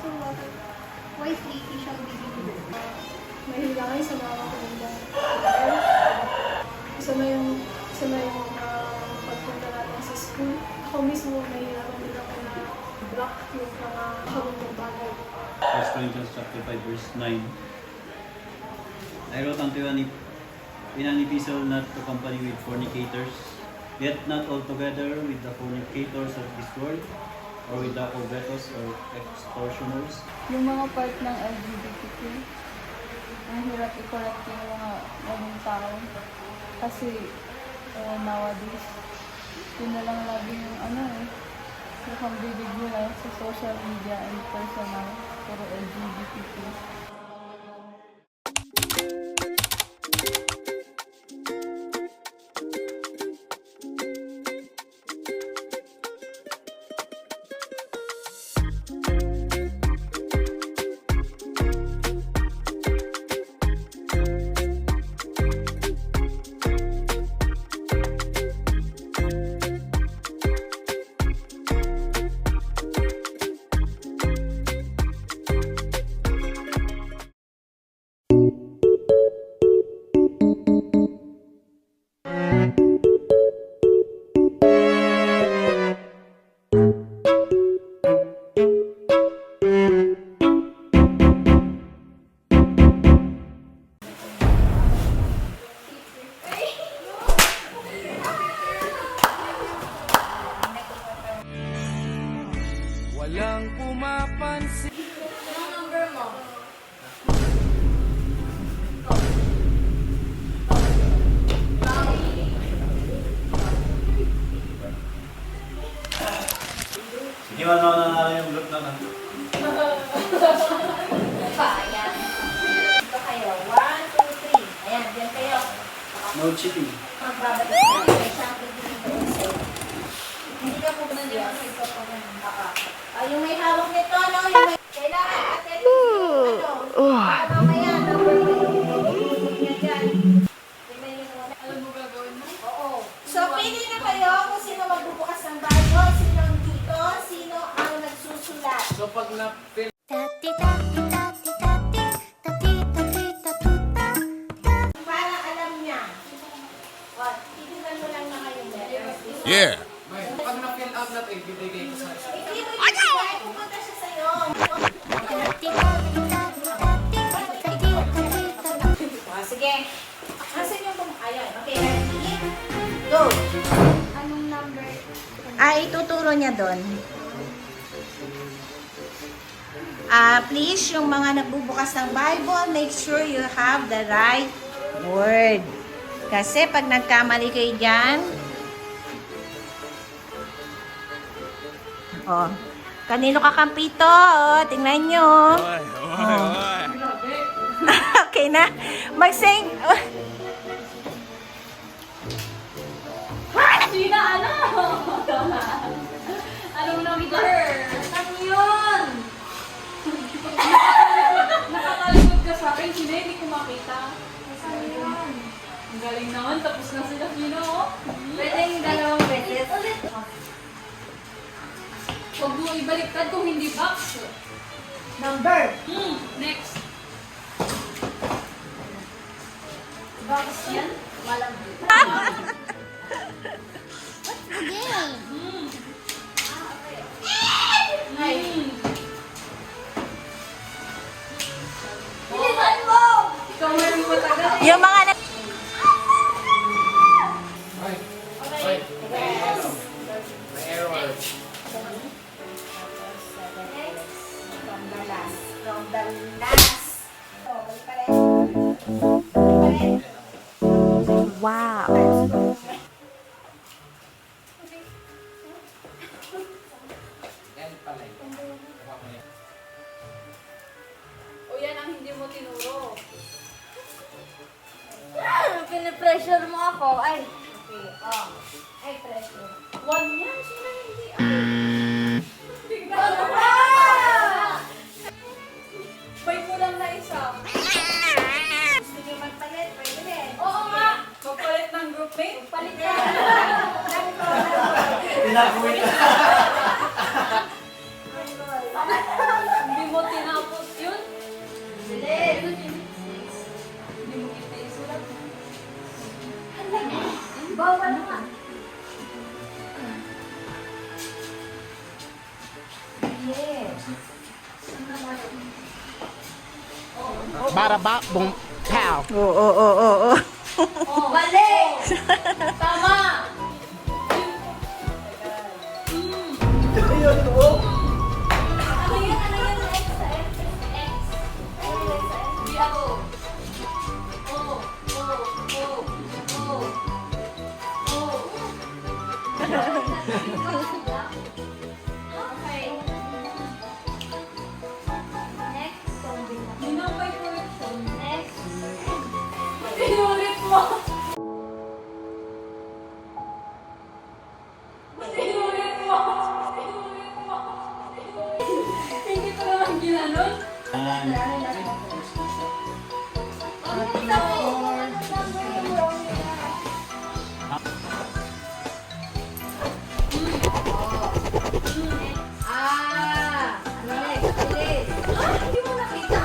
sa water. White lady siyang bibili. Mahila kayo sa mga kakulang. Isa na yung pagpunta natin sa school. Ako mismo nahihirapan din ako na block yung mga habang bagay. 1 Corinthians chapter 5 verse 9. I wrote unto you in an epistle not to company with fornicators, yet not altogether with the fornicators of this world, or with the covetous or extortioners. Yung mga part ng LGBTQ, ang hirap i-correct yung mga ganung tao. Kasi nowadays, yun na lang lagi yung yung bibig nila sa social media and personal, puro LGBTQ. Walang pumapansin. Anong number mo? Hindi man ako nanalo yung group na Ayan. Dito kayo. 1, 2, 3. Ayan, dyan kayo. No cheating. Magbabalik na. May shampoo dito sa'yo. Hindi ka po na dito sa ito pa ng baka. Yung may hawak nito, no? Yung may... Kailangan atin para mamaya, number 3. Yan dyan. Tingnan nyo muna. Alam mo gagawin mo? Oo. So, pili na kayo kung sino magbubukas ng Bible, sino ang dito, sino ang nagsusulat. So pag na-fill Para alam niya. O, titignan mo lang na kayo letters. Yeah. pag na-fill out natin, bibigay ko sa isa. Hindi mo yung kahit pupunta siya sa'yo. Sige. Asan yung ayaw? Okay, ready? Go! Anong number? Ituturo niya doon. Please, yung mga nagbubukas ng Bible, make sure you have the right word. Kasi pag nagkamali kayo dyan, kanino kakampito? Tingnan nyo. Okay na. Mag-sing. Gina, ano? Anong number? Ano yun? Nakakalikod ka sa akin, Gina, hindi ko makita. Saan yun? Ang galing naman, tapos na sila, Gina, oh. Pwede yung dalawang beses. Huwag mo ibaliktad kung hindi box. Number. Next. Box yan? Walang Bilisan mo! Ikaw meron mo tagal. Yung mga Ay, ay, may error. From the last. From the last. Balik pa rin. Balik pa rin. Wow. Yan pala yun. Kuha mo yan. O yan ang hindi mo tinuro. Pinipressure mo ako. Ay. Okay. Ay, pressure. One yan, sino hindi? Ano ba? May kulang na isa. Gusto niyo magpalit? Pwede rin. Oo nga. Magpalit ng group mate. Palit ka. Pinakuwi ka. Hindi mo Bada bop, boom, pow. Oo. Mali! Tama! Ano yun? X sa X? X. Hindi ako. Okay. Next. Next. Inulit mo. Inulit mo. Hindi ko naman ginanon. Hindi mo nakita?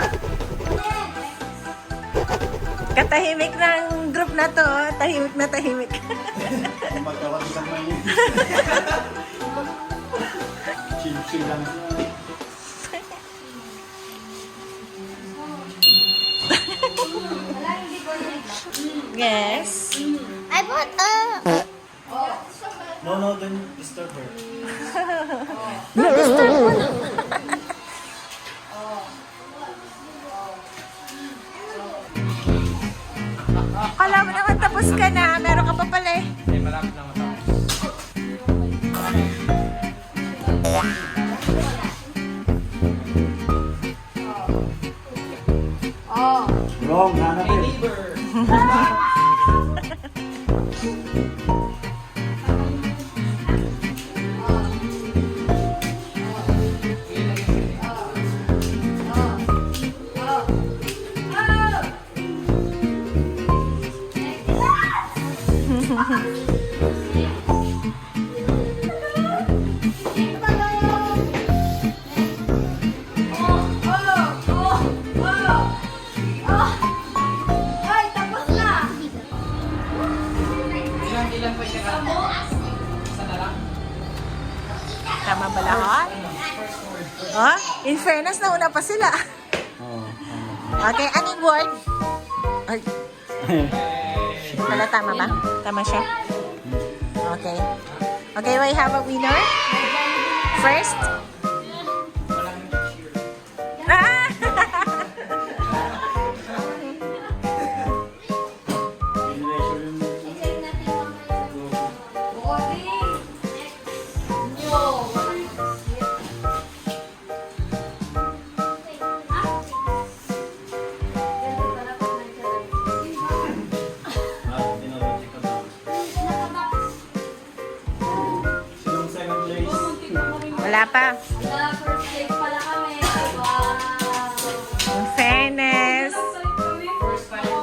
Katahimik ng group na to. Tahimik na tahimik. Magkawatikan mo yun. Chill lang. Wala, hindi ko nakita. Yes. I bought No, don't disturb her. Kala mo naman tapos ka na. Meron ka pa pala eh. Eh, malapit na matapos. Wrong, hanapin. Ay, tapos na! Ilan pa yung isa na lang? Tama ba lahat? Oh, in fairness, nauna pa sila. Oo. Okay, anong word? Ay, wala, tama ba? Tama siya? Okay. Okay, we have a winner. First. Ah! I-check natin mamaya. Boring! Nyo! Sinong second place? Wala pa. First place pala kami. Wow! In fairness. First time.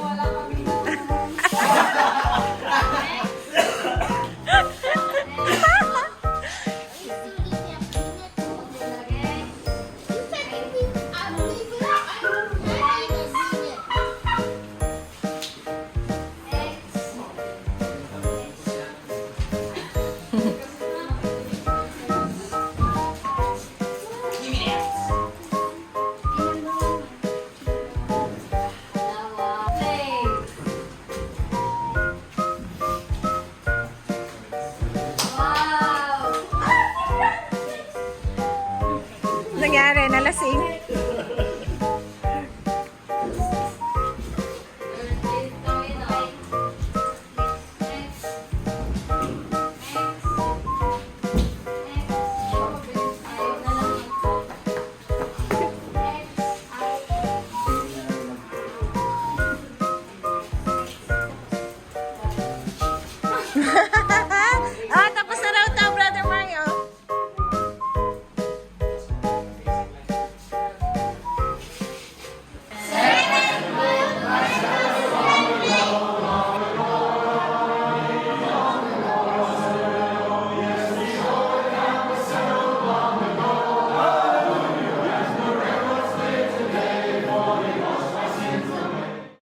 Nangyari, nalasing.